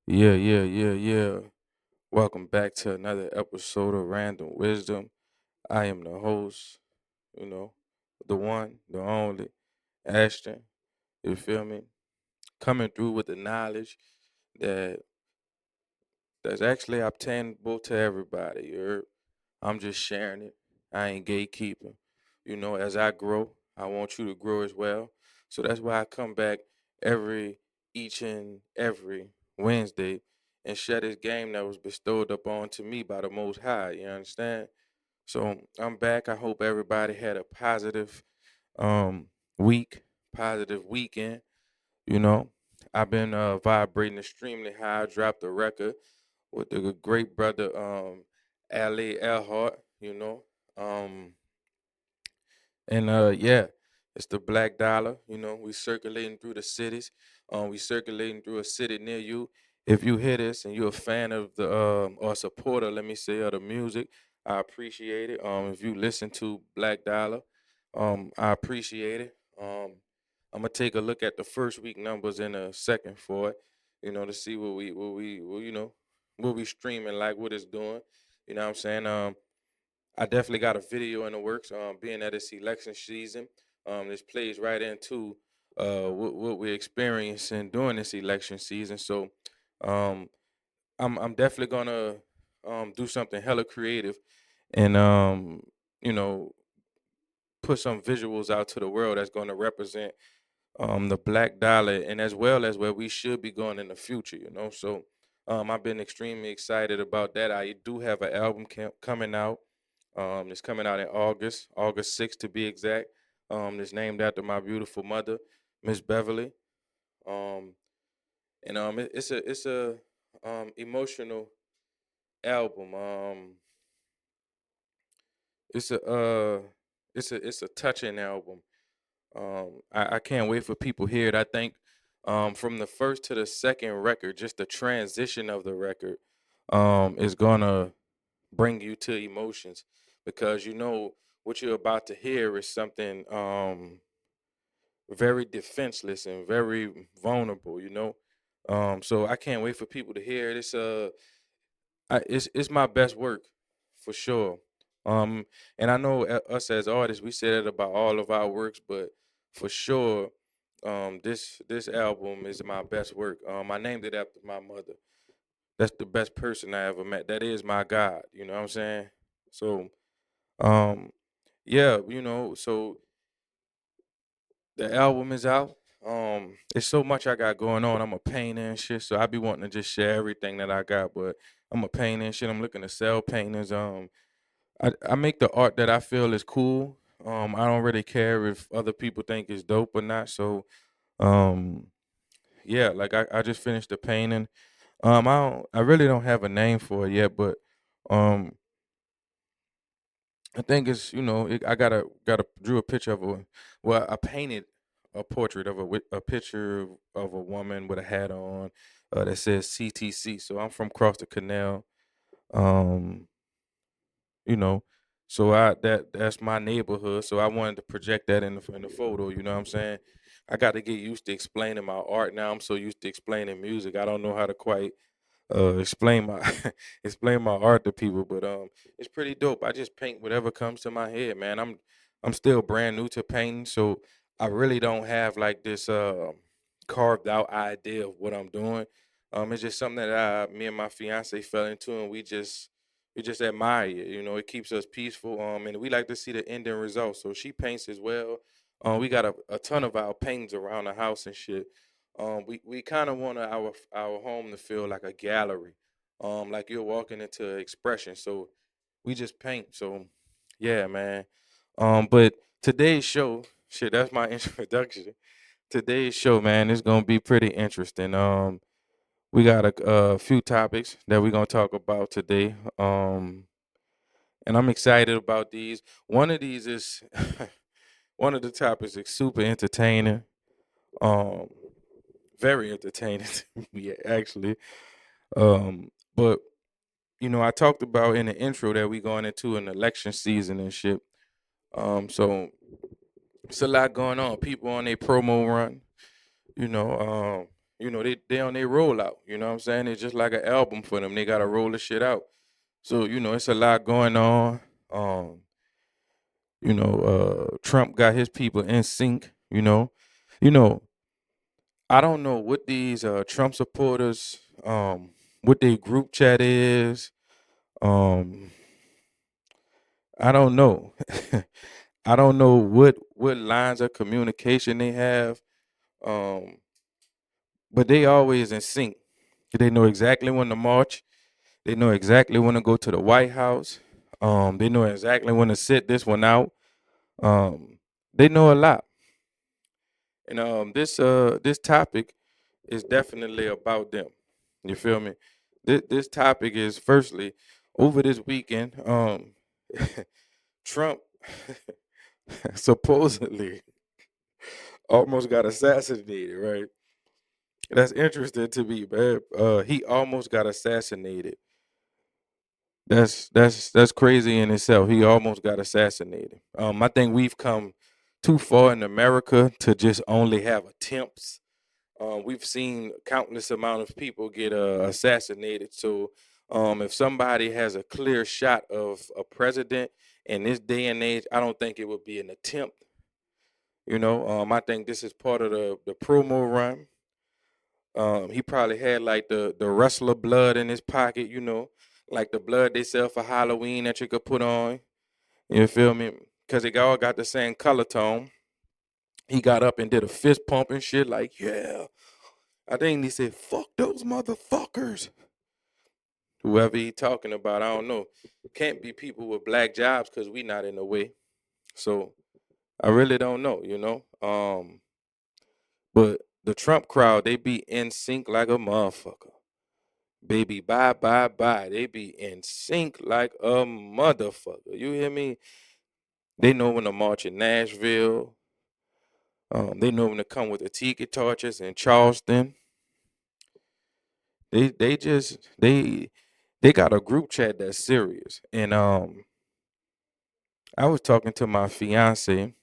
Yeah. Welcome back to another episode of Random Wisdom. I am the host, you know, the one, the only, Ashton. You feel me? Coming through with the knowledge that that's actually obtainable to everybody. I'm just sharing it. I ain't gatekeeping. As I grow, I want you to grow as well. So that's why I come back every each and every Wednesday and share this game that was bestowed upon to me by the Most High. You understand? So I'm back. I hope everybody had a positive um week, positive weekend. You know, I've been vibrating extremely high. I dropped a record with the great brother Ali Elhart, Um and yeah, it's the Black Dollar. We circulating through the cities. We circulating through a city near you. If you hear this and you're a fan of the or a supporter, let me say, of the music, I appreciate it. If you listen to Black Dollar, I appreciate it. I'm gonna take a look at the first week numbers in a second for it, to see what we streaming like, what it's doing. You know what I'm saying? I definitely got a video in the works. Being that it's election season, this plays right into what we're experiencing during this election season. So, um, I'm definitely gonna do something hella creative and you know put some visuals out to the world that's gonna represent the Black Dollar and as well as where we should be going in the future. So I've been extremely excited about that. I do have an album coming out. It's coming out in August 6th to be exact. It's named after my beautiful mother, Miss Beverly. Um, and it's a emotional album. It's a it's a touching album. I can't wait for people to hear it. I think from the first to the second record, just the transition of the record is gonna bring you to emotions because what you're about to hear is something very defenseless and very vulnerable. So I can't wait for people to hear it. It's my best work for sure. Um, and I know us as artists, we say that about all of our works, but for sure, this album is my best work. I named it after my mother. That's the best person I ever met. That is my God. You know what I'm saying? So, um, yeah, so the album is out. It's so much I got going on. I'm a painter and shit, so I be wanting to just share everything that I got. But I'm a painter and shit. I'm looking to sell paintings. I make the art that I feel is cool. I don't really care if other people think it's dope or not. So, um, yeah, like I just finished the painting. I really don't have a name for it yet, but um, I think it's I got a drew a picture of I painted a portrait of a picture of a woman with a hat on that says CTC. So I'm from across the canal. Um, you know, so that's my neighborhood. So I wanted to project that in the photo. You know what I'm saying? I got to get used to explaining my art now. I'm so used to explaining music. I don't know how to quite explain my explain my art to people, but it's pretty dope. I just paint whatever comes to my head, man. I'm still brand new to painting, so I really don't have like this carved out idea of what I'm doing. It's just something that me and my fiance fell into, and we just admire it. It keeps us peaceful. And we like to see the ending result. So she paints as well. We got a ton of our paintings around the house and shit. We kind of want our home to feel like a gallery, like you're walking into expression. So we just paint. So yeah, man. But today's show, shit, that's my introduction. Today's show, man, is gonna be pretty interesting. We got a few topics that we're gonna talk about today. And I'm excited about these. One of these is one of the topics is super entertaining. Um, very entertaining to me actually. But I talked about in the intro that we going into an election season and shit. So it's a lot going on. People on their promo run. You know, they on their rollout. You know what I'm saying? It's just like an album for them. They gotta roll the shit out. So it's a lot going on. Um, Trump got his people in sync. You know, I don't know what these Trump supporters, what their group chat is. Um, I don't know. I don't know what lines of communication they have. Um, but they always in sync. They know exactly when to march. They know exactly when to go to the White House. They know exactly when to sit this one out. Um, they know a lot. And this topic is definitely about them. You feel me? This topic is firstly over this weekend. Trump supposedly almost got assassinated. Right? That's interesting to me, man. He almost got assassinated. That's crazy in itself. He almost got assassinated. I think we've come too far in America to just only have attempts. We've seen countless amount of people get assassinated. So, if somebody has a clear shot of a president in this day and age, I don't think it would be an attempt. I think this is part of the promo run. He probably had like the wrestler blood in his pocket. Like the blood they sell for Halloween that you could put on. You feel me? Because they all got the same color tone. He got up and did a fist pump and shit. Like, yeah. I think he said, "Fuck those motherfuckers." Whoever he talking about, I don't know. Can't be people with black jobs because we not in the way. So I really don't know. But the Trump crowd, they be in sync like a motherfucker. Baby, bye, bye, bye. They be in sync like a motherfucker. You hear me? They know when to march in Nashville. They know when to come with the tiki torches in Charleston. They got a group chat that's serious. And I was talking to my fiance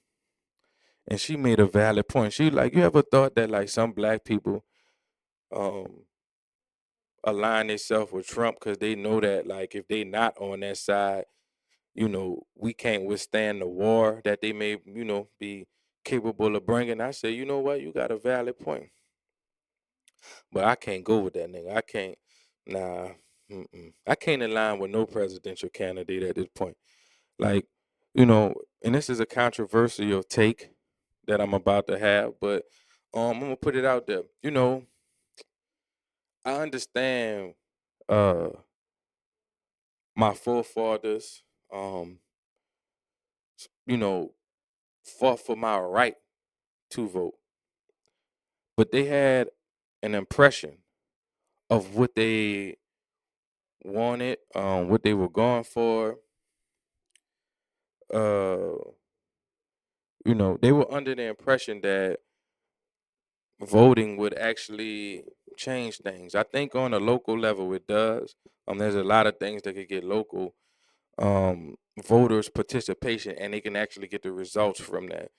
and she made a valid point. She like, you ever thought that like some black people um align themselves with Trump because they know that like if they not on that side, we can't withstand the war that they may, be capable of bringing. I say, you know what, you got a valid point, but I can't go with that nigga. I can't, nah, I can't align with no presidential candidate at this point. Like, and this is a controversial take that I'm about to have, but I'm gonna put it out there. I understand uh my forefathers, um, you know, fought for my right to vote, but they had an impression of what they wanted, what they were going for. Uh, they were under the impression that voting would actually change things. I think on a local level it does. There's a lot of things that could get local voters participation and they can actually get the results from that.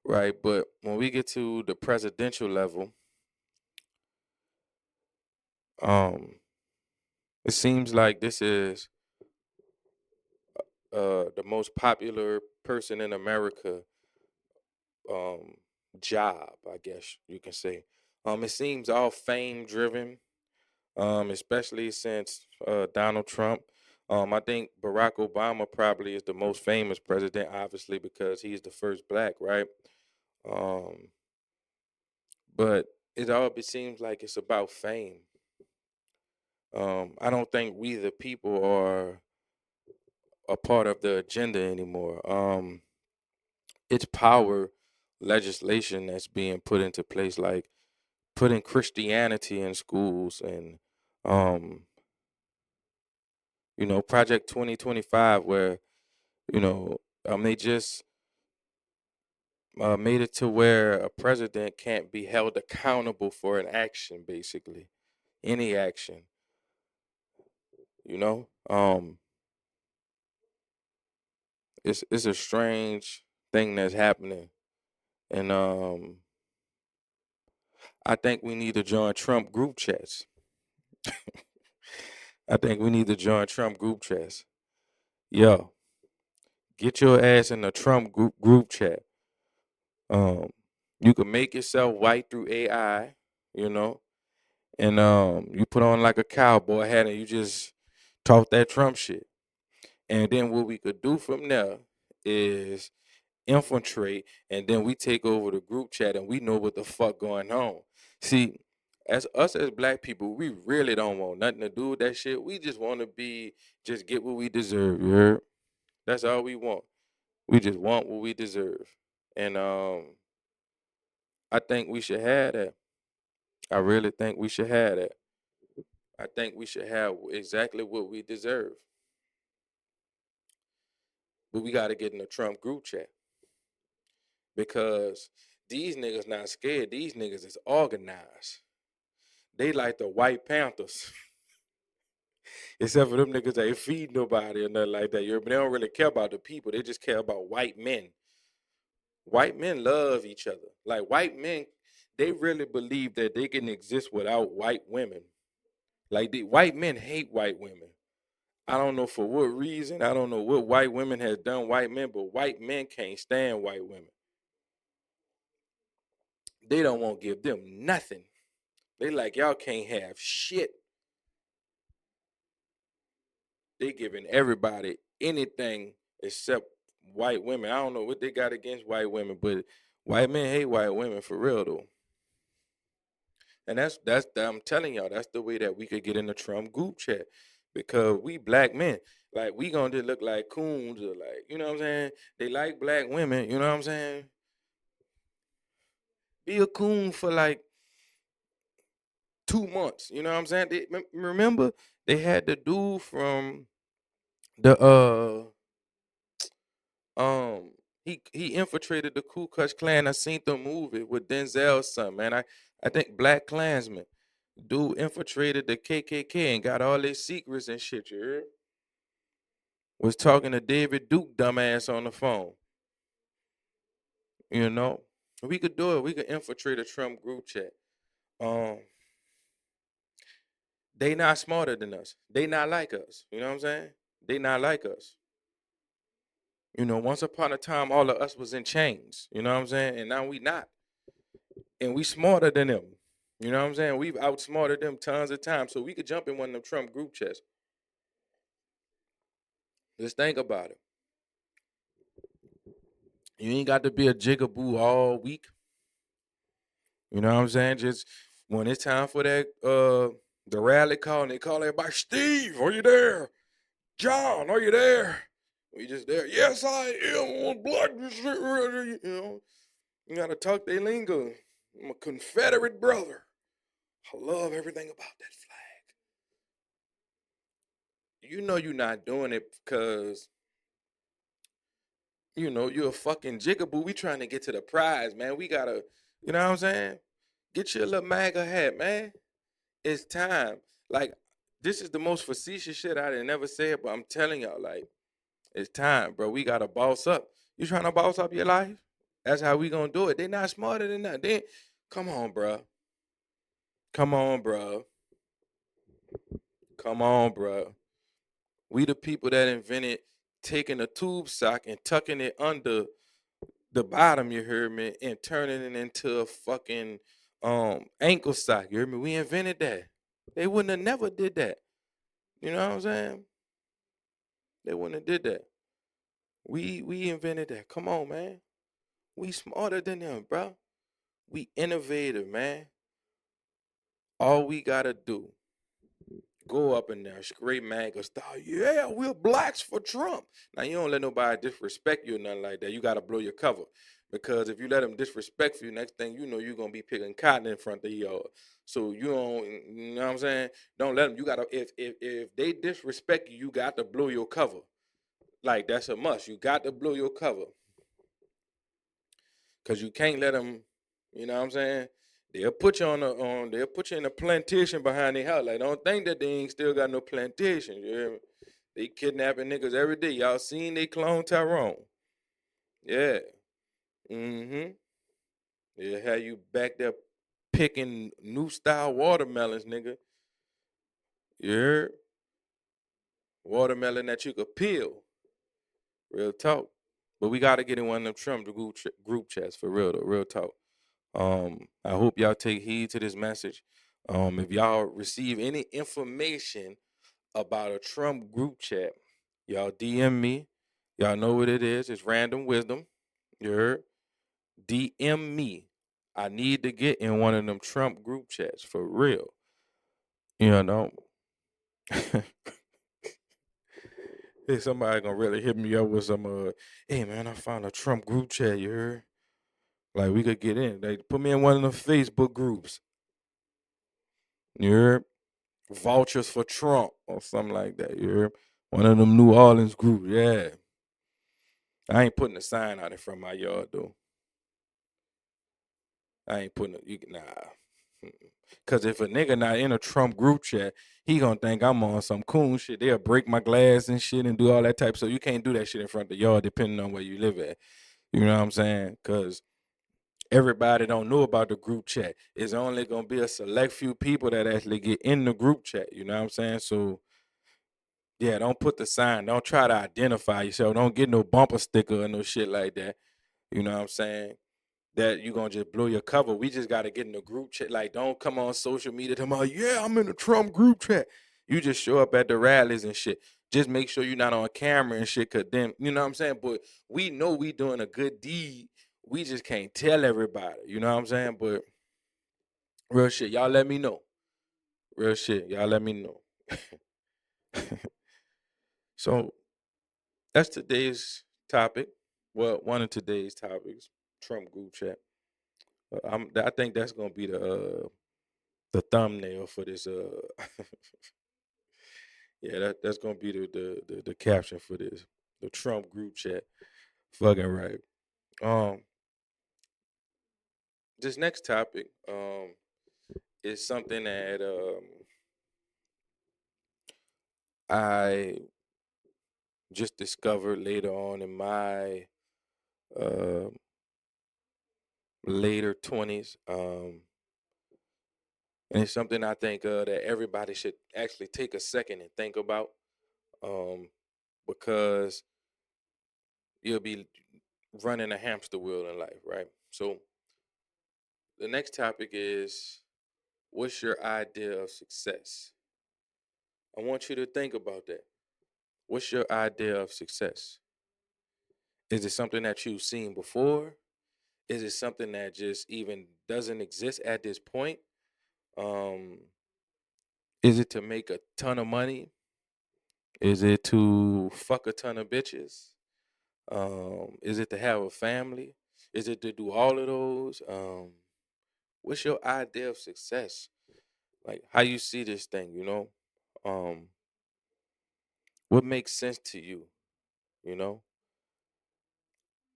Right. But when we get to the presidential level, um, it seems like this is the most popular person in America um job, I guess you can say. It seems all fame driven, especially since Donald Trump. I think Barack Obama probably is the most famous president, obviously, because he's the first black, right? Um, but it seems like it's about fame. I don't think we, the people, are a part of the agenda anymore. It's power legislation that's being put into place, like putting Christianity in schools and um, Project 2025, where they just made it to where a president can't be held accountable for an action, basically any action. You know, it's a strange thing that's happening, and I think we need to join Trump group chats. I think we need to join Trump group chats. Yo, get your ass in the Trump group chat. Um, you can make yourself white through AI, you know, and you put on like a cowboy hat and you just talk that Trump shit. And then what we could do from there is infiltrate, and then we take over the group chat and we know what the fuck going on. See, as us as black people, we really don't want nothing to do with that shit. We just want to just get what we deserve. You heard? That's all we want. We just want what we deserve. And I think we should have that. I really think we should have that. I think we should have exactly what we deserve. But we got to get in the Trump group chat because these niggas not scared. These niggas is organized. They like the White Panthers. Except for them niggas ain't feed nobody or nothing like that. But they don't really care about the people. They just care about white men. White men love each other. Like white men, they really believe that they can exist without white women. Like the white men hate white women. I don't know for what reason. I don't know what white women has done white men, but white men can't stand white women. They don't want to give them nothing. They like y'all can't have shit. They giving everybody anything except white women. I don't know what they got against white women, but white men hate white women for real though. And that's I'm telling y'all, that's the way that we could get in the Trump group chat. Because we black men, like we gonna just look like coons or like, you know what I'm saying? They like black women, you know what I'm saying? Be a coon for like 2 months, you know what I'm saying? Remember they had the dude from the um he infiltrated the Ku Klux Klan. I seen the movie with Denzel's son, man. I think Black Klansman. Dude infiltrated the KKK and got all their secrets and shit, you heard? Was talking to David Duke dumbass on the phone. You know? We could do it. We could infiltrate a Trump group chat. Um, they not smarter than us. They not like us. You know what I'm saying? They not like us. You know, once upon a time, all of us was in chains. You know what I'm saying? And now we not. And we smarter than them. You know what I'm saying? We've outsmarted them tons of times. So we could jump in one of them Trump group chats. Just think about it. You ain't got to be a jigaboo all week. You know what I'm saying? Just when it's time for that the rally call and they call everybody, Steve, are you there? John, are you there? We just there. Yes, I am on black. You know, you gotta talk their lingo. I'm a Confederate brother. I love everything about that flag. You know you're not doing it because you know you're a fucking jigaboo. We trying to get to the prize, man. We gotta, you know what I'm saying? Get your little MAGA hat, man. It's time. Like, this is the most facetious shit I done never said, but I'm telling y'all, like, it's time, bro. We gotta boss up. You trying to boss up your life? That's how we gonna do it. They not smarter than that. Come on, bro. Come on, bro. Come on, bro. We the people that invented taking a tube sock and tucking it under the bottom, you heard me, and turning it into a fucking ankle sock. You heard me? We invented that. They wouldn't have never did that. You know what I'm saying? They wouldn't have did that. We invented that. Come on, man. We smarter than them, bro. We innovative, man. All we gotta do, go up in there, scrape MAGA style. Yeah, we're blacks for Trump. Now you don't let nobody disrespect you or nothing like that. You gotta blow your cover. Because if you let them disrespect you, next thing you know, you're gonna be picking cotton in front of you. So you don't, you know what I'm saying? Don't let them. You gotta, if they disrespect you, you got to blow your cover. Like that's a must. You got to blow your cover. Cause you can't let them, you know what I'm saying? They'll put you in a plantation behind their house. Like don't think that they ain't still got no plantation. You hear me? They kidnapping niggas every day. Y'all seen they clone Tyrone. Yeah. Mm-hmm. Yeah, how you back there picking new style watermelons, nigga. You heard? Watermelon that you could peel. Real talk. But we gotta get in one of them Trump group chats for real though. Real talk. I hope y'all take heed to this message. If y'all receive any information about a Trump group chat, y'all DM me. Y'all know what it is. It's random wisdom. You heard? DM me. I need to get in one of them Trump group chats for real. You know. Hey, somebody gonna really hit me up with some hey man, I found a Trump group chat, you heard? Like we could get in. They put me in one of them Facebook groups. You heard? Vultures for Trump or something like that. You heard? One of them New Orleans groups, yeah. I ain't putting a sign out in front of my yard though. I ain't putting nah. Cause if a nigga not in a Trump group chat, he gonna think I'm on some cool shit. They'll break my glass and shit and do all that type. So you can't do that shit in front of the yard depending on where you live at. You know what I'm saying? Cause everybody don't know about the group chat. It's only gonna be a select few people that actually get in the group chat. You know what I'm saying? So yeah, don't put the sign. Don't try to identify yourself. Don't get no bumper sticker or no shit like that. You know what I'm saying? That you gonna just blow your cover. We just gotta get in the group chat. Like, don't come on social media talking about, yeah, I'm in the Trump group chat. You just show up at the rallies and shit. Just make sure you're not on camera and shit, cause then, you know what I'm saying? But we know we doing a good deed. We just can't tell everybody. You know what I'm saying? But real shit, y'all let me know. Real shit, y'all let me know. So that's today's topic. Well, one of today's topics, Trump group chat. I think that's gonna be the thumbnail for this. Yeah, that's gonna be the caption for this. The Trump group chat. Fucking right. Um, this next topic is something that I just discovered later on in my uh, later 20s. And it's something I think that everybody should actually take a second and think about, um, because you'll be running a hamster wheel in life, right? So the next topic is, what's your idea of success? I want you to think about that. What's your idea of success? Is it something that you've seen before? Is it something that just even doesn't exist at this point? Um, is it to make a ton of money? Is it to fuck a ton of bitches? Is it to have a family? Is it to do all of those? What's your idea of success? Like how you see this thing, you know? Um, what makes sense to you, you know?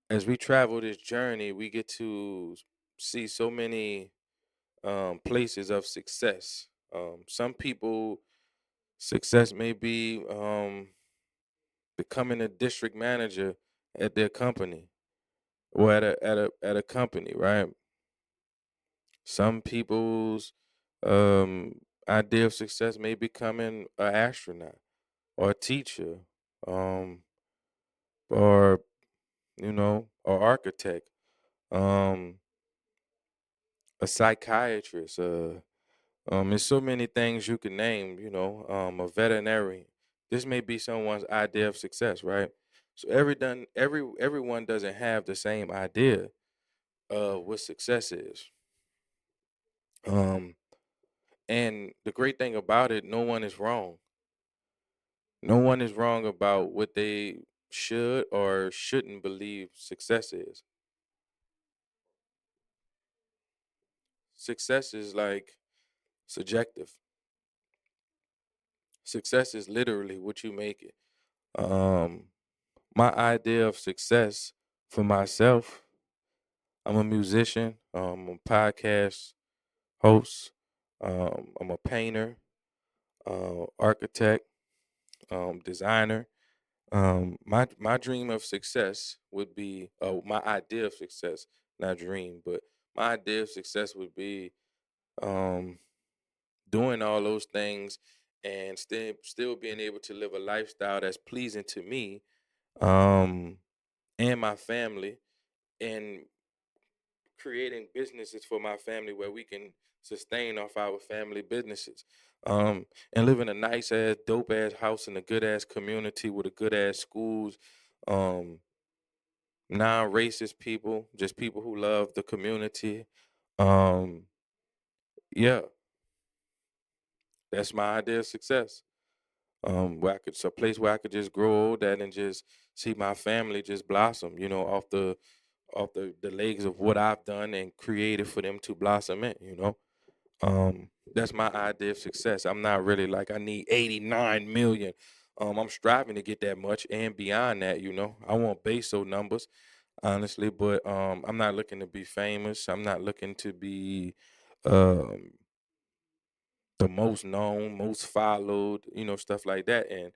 As we travel this journey, we get to see so many places of success. Some people, success may be becoming a district manager at their company or at a company, right? Some people's idea of success may be becoming an astronaut or a teacher, um, or or architect, um, a psychiatrist. There's so many things you can name. A veterinarian. This may be someone's idea of success, right? So everyone doesn't have the same idea of what success is. Um, and the great thing about it, no one is wrong. No one is wrong about what they should or shouldn't believe success is. Success is like subjective. Success is literally what you make it. Um, my idea of success for myself, I'm a musician, I'm a podcast host, I'm a painter, architect, designer. My dream of success would be, my idea of success, not dream, but my idea of success would be Um, doing all those things and still being able to live a lifestyle that's pleasing to me, um, and my family, and creating businesses for my family where we can sustain off our family businesses. And live in a nice ass, dope ass house in a good ass community with a good ass schools, um, non-racist people, just people who love the community. Um, yeah, that's my idea of success. Where I could, so a place where I could just grow old at and just see my family just blossom, off the legs of what I've done and created for them to blossom in. That's my idea of success. I'm not really like I need 89 million. I'm striving to get that much and beyond that. I want base numbers, honestly, but I'm not looking to be famous. I'm not looking to be um the most known, most followed, stuff like that. And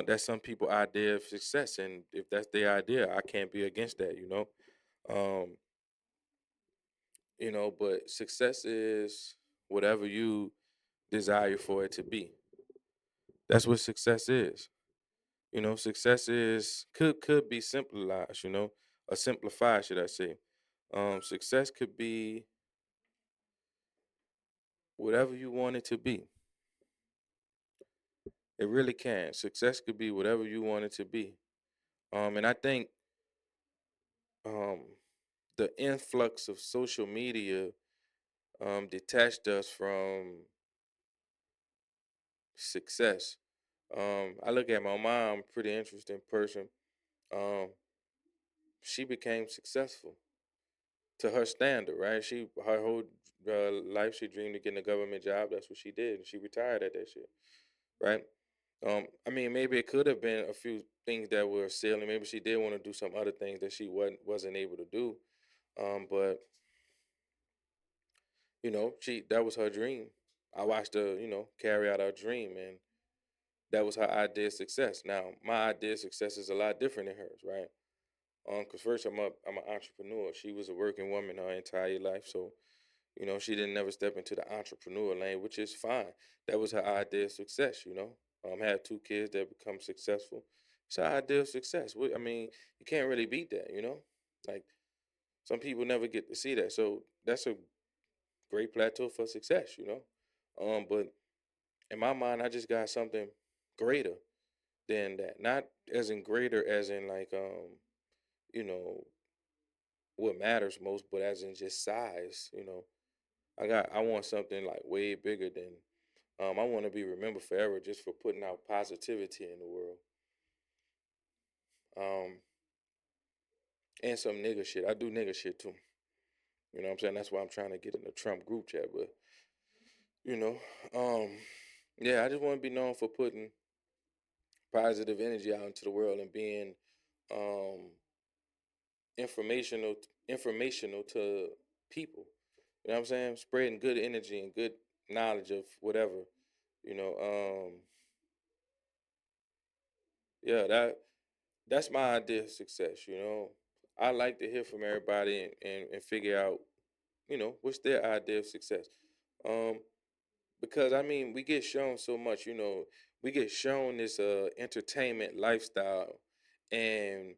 that's some people idea of success. And if that's their idea, I can't be against that. Um, but success is whatever you desire for it to be. That's what success is. Success is could be simplified, or simplified, should I say. Success could be whatever you want it to be. It really can. Success could be whatever you want it to be. And I think um the influx of social media detached us from success. I look at my mom, pretty interesting person. Um, she became successful to her standard, right? Her whole life, she dreamed of getting a government job. That's what she did, and she retired at that shit, right? I mean, maybe it could have been a few things that were selling. Maybe she did want to do some other things that she wasn't able to do. But she that was her dream. I watched her, carry out her dream, and that was her idea of success. Now, my idea of success is a lot different than hers, right? Because first I'm an entrepreneur. She was a working woman her entire life, so she didn't never step into the entrepreneur lane, which is fine. That was her idea of success. Have two kids that become successful. It's her idea of success. I mean, you can't really beat that. Like some people never get to see that, so that's a great plateau for success. But in my mind, I just got something greater than that. Not as in greater as in like you know, what matters most, but as in just size. I want something like way bigger than I want to be remembered forever just for putting out positivity in the world. Um and some nigga shit. I do nigga shit too. You know what I'm saying? That's why I'm trying to get in the Trump group chat, but you know, um yeah, I just want to be known for putting positive energy out into the world and being um informational to people. You know what I'm saying? Spreading good energy and good knowledge of whatever. You know, yeah, that's my idea of success. I like to hear from everybody and figure out, what's their idea of success. Um, because I mean we get shown so much, we get shown this entertainment lifestyle and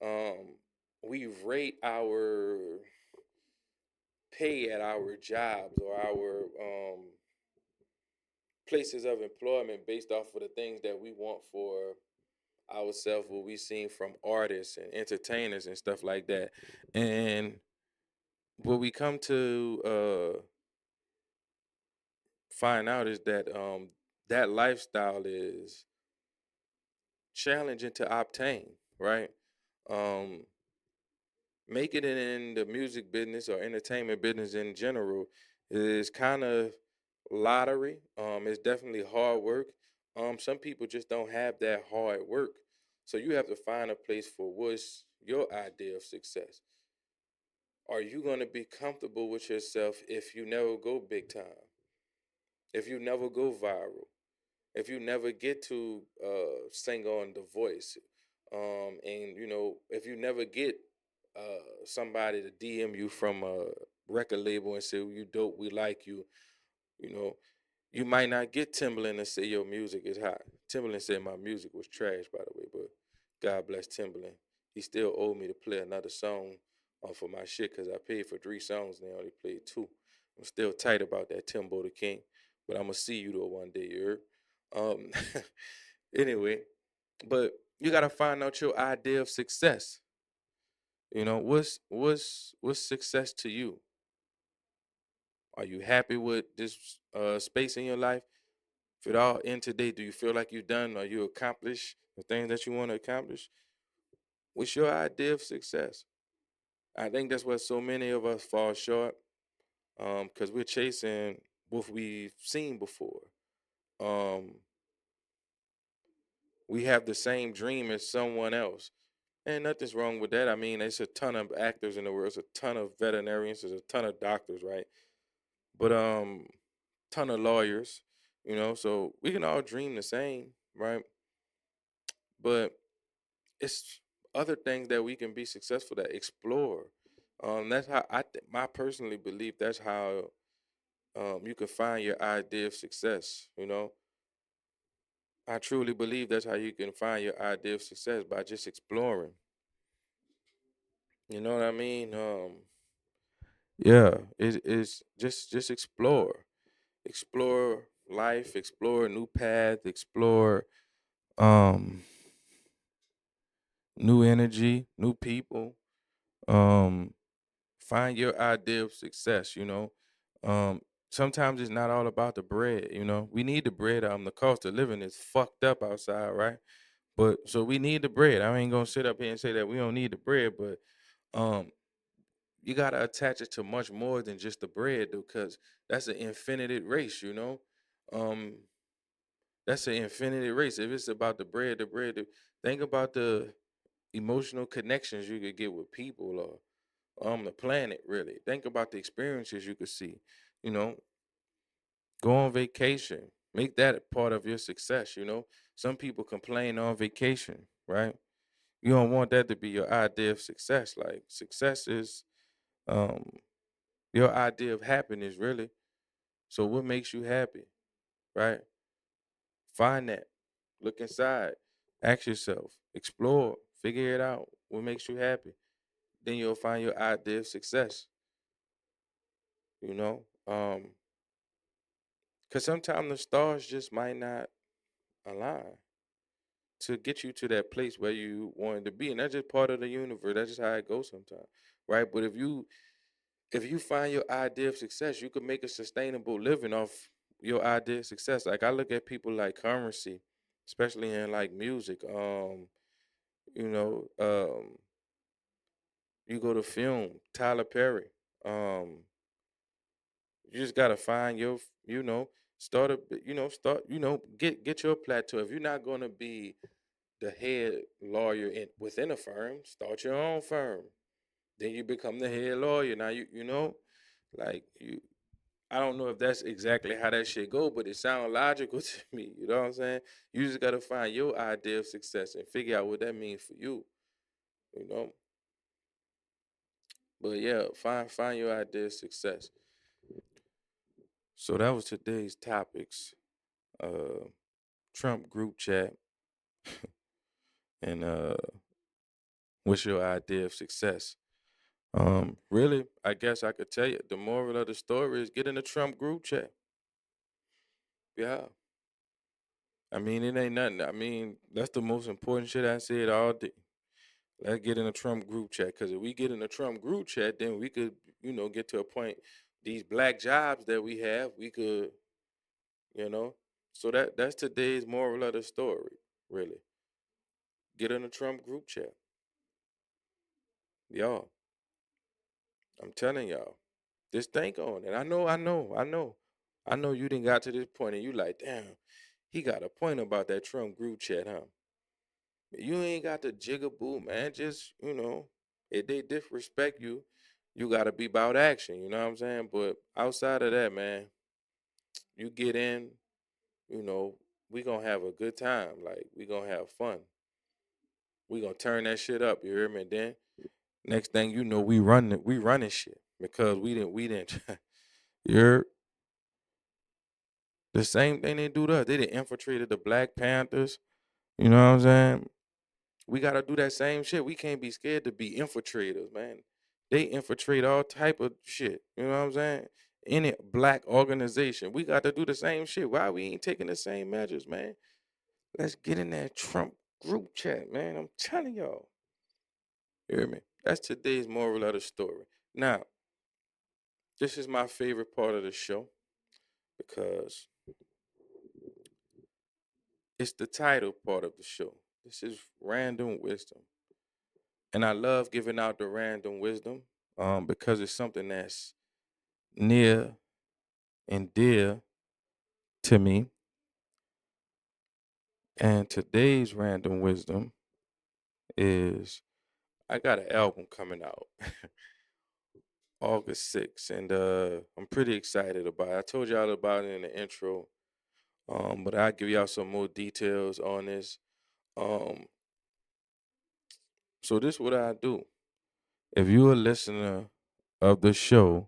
um we rate our pay at our jobs or our places of employment based off of the things that we want for ourselves, what we seen from artists and entertainers and stuff like that. And what we come to find out is that that lifestyle is challenging to obtain, right? Um, Making it in the music business or entertainment business in general is kind of lottery. It's definitely hard work. Some people just don't have that hard work. So you have to find a place for what's your idea of success. Are you going to be comfortable with yourself if you never go big time? If you never go viral? If you never get to sing on The Voice? And if you never get somebody to DM you from record label and say, you dope, we like you, you know, you might not get Timberland to say your music is hot. Timberland said my music was trash, by the way, but God bless Timberland. He still owed me to play another song off of my shit because I paid for 3 songs and they only played 2. I'm still tight about that Timbo the King, but I'm gonna see you though one day, you heard? Um, anyway, but you gotta find out your idea of success. You know, what's success to you? Are you happy with this space in your life? If it all end today, do you feel like you've done or you accomplished the things that you want to accomplish? What's your idea of success? I think that's what so many of us fall short, because we're chasing what we've seen before. Um, we have the same dream as someone else. And nothing's wrong with that. I mean, there's a ton of actors in the world. There's a ton of veterinarians. There's a ton of doctors, right? But ton of lawyers, So we can all dream the same, right? But it's other things that we can be successful at. Explore. That's how I personally believe that's how you can find your idea of success. I truly believe that's how you can find your idea of success by just exploring. You know what I mean? Yeah, it's just explore, explore life, explore a new path, explore um new energy, new people. Um, find your idea of success. Um, sometimes it's not all about the bread. We need the bread. The cost of living is fucked up outside, right? But so we need the bread. I ain't gonna sit up here and say that we don't need the bread, but um you gotta attach it to much more than just the bread, though, because that's an infinite race. Um, that's an infinite race. If it's about the bread, think about the emotional connections you could get with people or the planet, really. Think about the experiences you could see. You know, go on vacation. Make that a part of your success. Some people complain on vacation, right? You don't want that to be your idea of success. Like success is um your idea of happiness, really. So what makes you happy, right? Find that. Look inside. Ask yourself. Explore. Figure it out. What makes you happy? Then you'll find your idea of success. You know, because sometimes the stars just might not align to get you to that place where you wanted to be, and that's just part of the universe. That's just how it goes sometimes, right? But if you find your idea of success, you can make a sustainable living off your idea of success. Like I look at people like Currency, especially in like music. You know, you go to film, Tyler Perry. Um, you just gotta find start get your plateau. If you're not gonna be the head lawyer within a firm, start your own firm. Then you become the head lawyer. Now like you I don't know if that's exactly how that shit go, but it sounds logical to me. You know what I'm saying? You just gotta find your idea of success and figure out what that means for you. You know. But yeah, find your idea of success. So that was today's topics. Uh, Trump group chat and what's your idea of success? Really, I guess I could tell you the moral of the story is get in the Trump group chat. Yeah. I mean, it ain't nothing. I mean, that's the most important shit I said all day. Let's get in a Trump group chat. Because if we get in a Trump group chat, then we could, get to a point. These black jobs that we have, we could, you know. So that's today's moral of the story, really. Get in a Trump group chat. Y'all, I'm telling y'all. Just think on it. I know you didn't got to this point and you like, damn, he got a point about that Trump group chat, huh? You ain't got to jigaboo, man. Just, if they disrespect you, you gotta be about action, you know what I'm saying? But outside of that, man, you get in, you know, we gonna have a good time. Like we gonna have fun. We gonna turn that shit up, you hear me? Then next thing you know, we running shit. because we didn't you're the same thing they do to us. They did infiltrated the Black Panthers. You know what I'm saying? We gotta do that same shit. We can't be scared to be infiltrators, man. They infiltrate all type of shit. You know what I'm saying? Any black organization, we got to do the same shit. Why we ain't taking the same measures, man? Let's get in that Trump group chat, man. I'm telling y'all. You hear me? That's today's moral of the story. Now, this is my favorite part of the show because it's the title part of the show. This is random wisdom. And I love giving out the random wisdom because it's something that's near and dear to me. And today's random wisdom is I got an album coming out August 6th, and I'm pretty excited about it. I told y'all about it in the intro, but I'll give y'all some more details on this. Um, so this what I do. If you're a listener of the show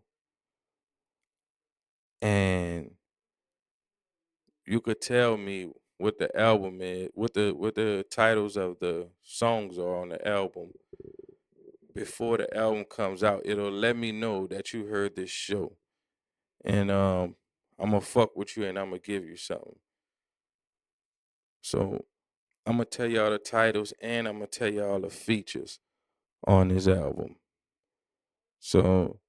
and you could tell me what the album is, what the titles of the songs are on the album before the album comes out, it'll let me know that you heard this show. And I'm gonna fuck with you and I'm gonna give you something. So I'm gonna tell y'all the titles and I'm gonna tell y'all the features on this album. So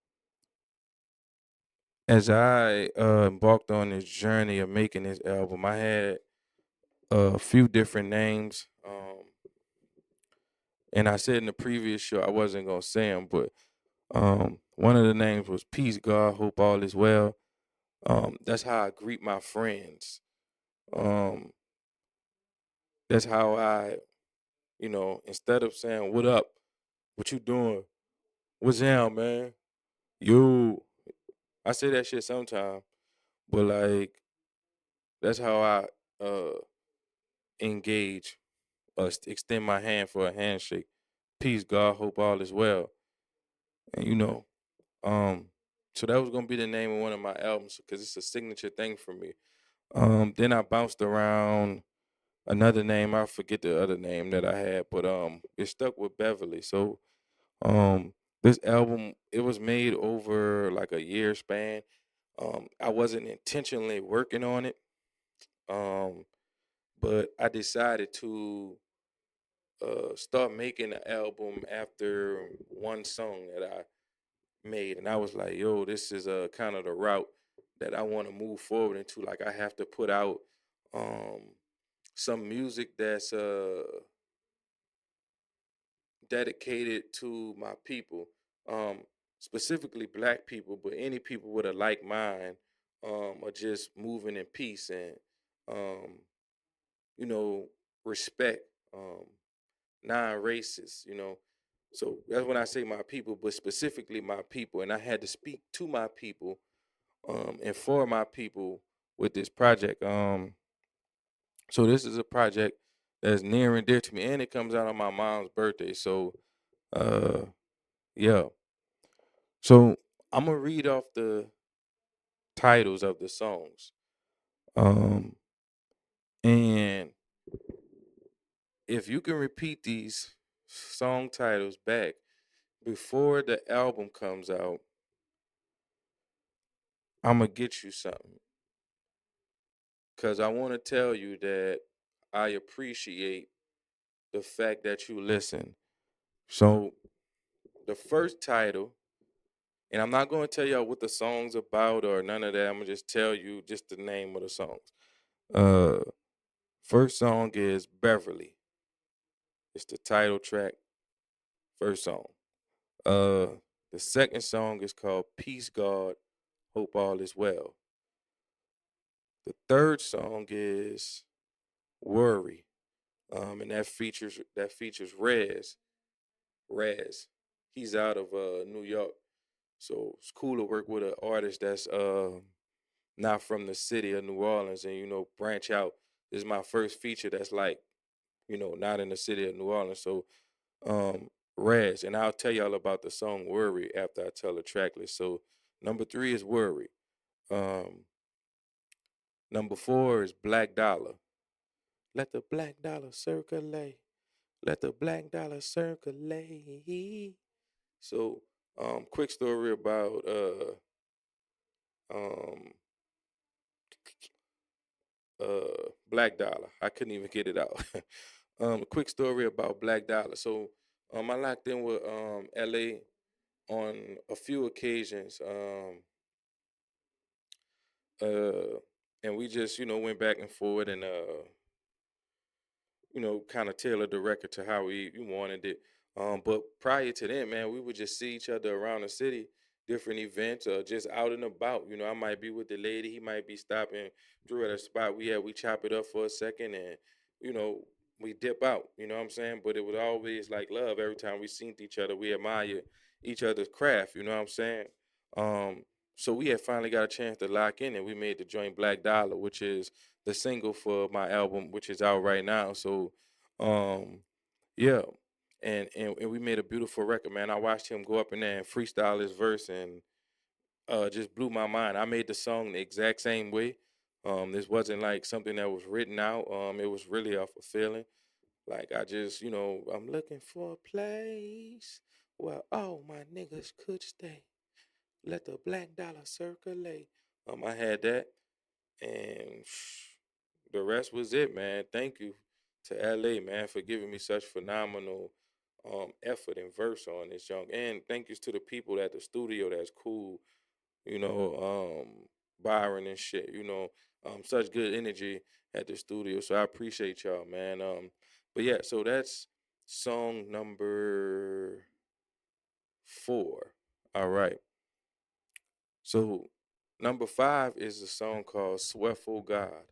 as I embarked on this journey of making this album, I had a few different names. And I said in the previous show I wasn't gonna say them, but one of the names was Peace God, Hope All Is Well. That's how I greet my friends. Um, that's how I, instead of saying "What up," "What you doing," "What's down, man," "You," I say that shit sometimes, but like that's how I engage, extend my hand for a handshake. Peace, God, hope all is well, and um, so that was gonna be the name of one of my albums because it's a signature thing for me. Then I bounced around another name. I forget the other name that I had, but it stuck with Beverly. So um, this album it was made over like a year span. I wasn't intentionally working on it, um, but I decided to start making an album after one song that I made, and I was like, "Yo, this is kind of the route that I want to move forward into. Like, I have to put out um, some music that's dedicated to my people, um, specifically Black people, but any people with a like mind, are just moving in peace and um, you know, respect, non-racist, So that's when I say my people, but specifically my people, and I had to speak to my people, and for my people with this project. So this is a project that's near and dear to me, and it comes out on my mom's birthday. So, uh, yeah. So I'm gonna read off the titles of the songs, um, and if you can repeat these song titles back before the album comes out, I'm gonna get you something because I want to tell you that I appreciate the fact that you listen. So the first title, and I'm not going to tell y'all what the song's about or none of that. I'm gonna just tell you just the name of the songs. Uh, First song is Beverly. It's the title track. First song. Uh, the second song is called Peace God, Hope All Is Well. The third song is Worry. And that features Raz. He's out of New York, so it's cool to work with an artist that's not from the city of New Orleans and branch out. This is my first feature that's like not in the city of New Orleans, so Rez, and I'll tell y'all about the song "Worry" after I tell the track list. So number three is "Worry." Um, Number four is "Black Dollar." Let the black dollar circulate. Let the black dollar circulate. So, quick story about um Black Dollar. I couldn't even get it out. A quick story about Black Dollar. So, I locked in with LA on a few occasions. Uh, and we just, went back and forth and kind of tailored the record to how we wanted it. But prior to that, man, we would just see each other around the city, different events, just out and about. I might be with the lady, he might be stopping through at a spot we had. We chop it up for a second, and you know, we dip out. You know what I'm saying? But it was always like love. Every time we seen each other, we admire each other's craft. You know what I'm saying? Um, so we had finally got a chance to lock in, and we made the joint Black Dollar, which is the single for my album, which is out right now. So, um, yeah, and we made a beautiful record, man. I watched him go up in there and freestyle his verse, and just blew my mind. I made the song the exact same way. This wasn't like something that was written out. It was really off a feeling. Like I just, I'm looking for a place where all my niggas could stay. Let the black dollar circulate. I had that, and the rest was it, man. Thank you to LA, man, for giving me such phenomenal effort and verse on this junk. And thank yous to the people at the studio that's cool, you know, Byron and shit, such good energy at the studio. So I appreciate y'all, man. But yeah, so that's song number four. All right. So number five is a song called Sweatful God.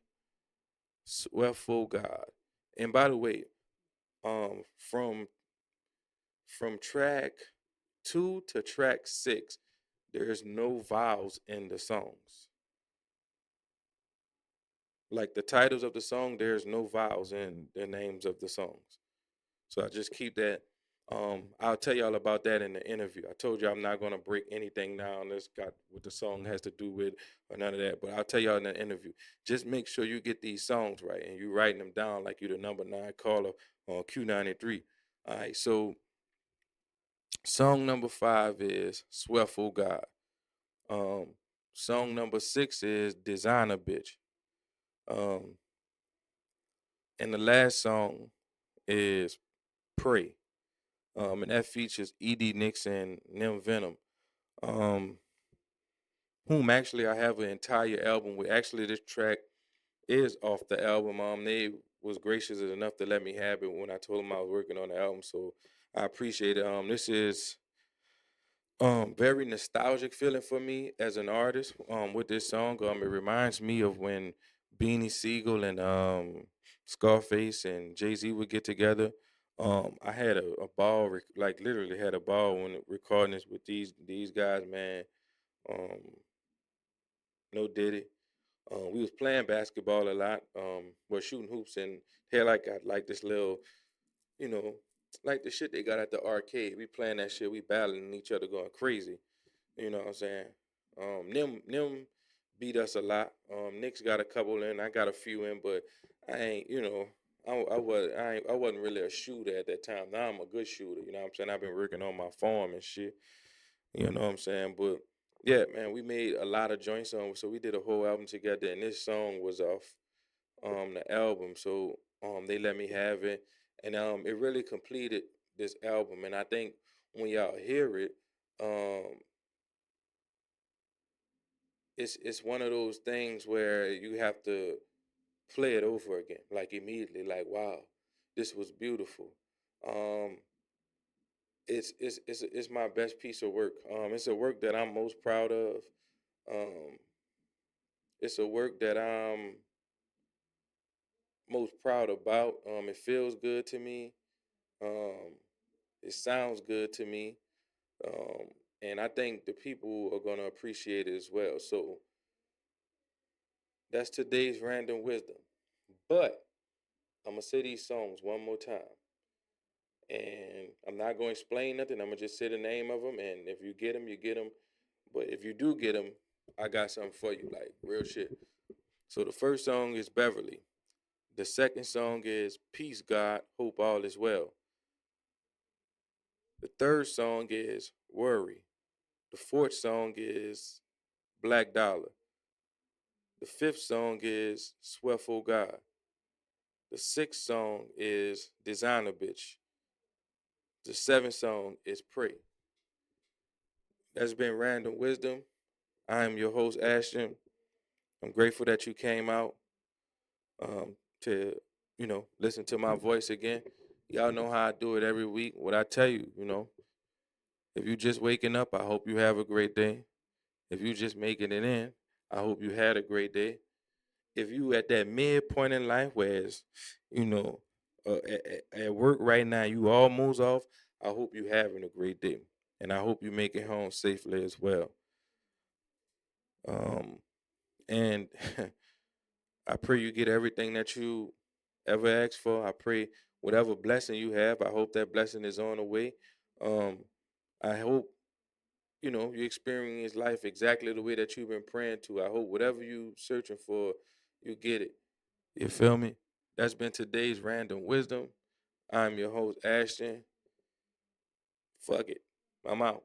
Sweatful God. And by the way, from track 2 to track 6, there's no vowels in the songs. Like the titles of the song, there's no vowels in the names of the songs. So I just keep that. I'll tell y'all about that in the interview. I told you I'm not gonna break anything down that's got what the song has to do with or none of that. But I'll tell y'all in the interview. Just make sure you get these songs right and you writing them down like you the number 9 caller on Q93. All right. So song number 5 is Sweatful God. Um, Song number 6 is Designer Bitch. Um, and the last song is Pray. And that features ED Nixon, Nim Venom. Um, whom actually I have an entire album with. Actually, this track is off the album. They was gracious enough to let me have it when I told them I was working on the album, so I appreciate it. This is very nostalgic feeling for me as an artist. With this song, it reminds me of when Beanie Siegel and Scarface and Jay-Z would get together. I had a ball, like literally had a ball when recording this with these guys, man. Um, no Diddy. We was playing basketball a lot. We're shooting hoops, and had got like this little, you know, like the shit they got at the arcade. We playing that shit. We battling each other, going crazy. You know what I'm saying? Nim beat us a lot. Nick's got a couple in. I got a few in, but I ain't. I wasn't really a shooter at that time. Now I'm a good shooter. You know what I'm saying? I've been working on my form and shit. You know what I'm saying? But yeah, man, we made a lot of joints on. So we did a whole album together, and this song was off the album. So they let me have it, and it really completed this album. And I think when y'all hear it, um it's one of those things where you have to play it over again, like immediately, like wow, this was beautiful. Um, it's my best piece of work. It's a work that I'm most proud of. Um, it's a work that I'm most proud about. It feels good to me. Um, it sounds good to me. Um, and I think the people are gonna appreciate it as well. So that's today's random wisdom. But I'm gonna say these songs one more time. And I'm not going to explain nothing. I'm going to just say the name of them. And if you get them, you get them. But if you do get them, I got something for you, like real shit. So the first song is Beverly. The second song is Peace, God, Hope All Is Well. The third song is Worry. The fourth song is Black Dollar. The fifth song is Sweatful God. The sixth song is Designer Bitch. The seventh song is Pray. That's been Random Wisdom. I am your host, Ashton. I'm grateful that you came out to, listen to my voice again. Y'all know how I do it every week. What I tell you, if you just waking up, I hope you have a great day. If you just making it in, I hope you had a great day. If you at that midpoint in life where it's, you know, at work right now, you almost off, I hope you having a great day. And I hope you make it home safely as well. And I pray you get everything that you ever asked for. I pray whatever blessing you have, I hope that blessing is on the way. Um, I hope you experience life exactly the way that you've been praying to. I hope whatever you searching for, you get it. You feel me? That's been today's Random Wisdom. I'm your host, Ashton. Fuck it. I'm out.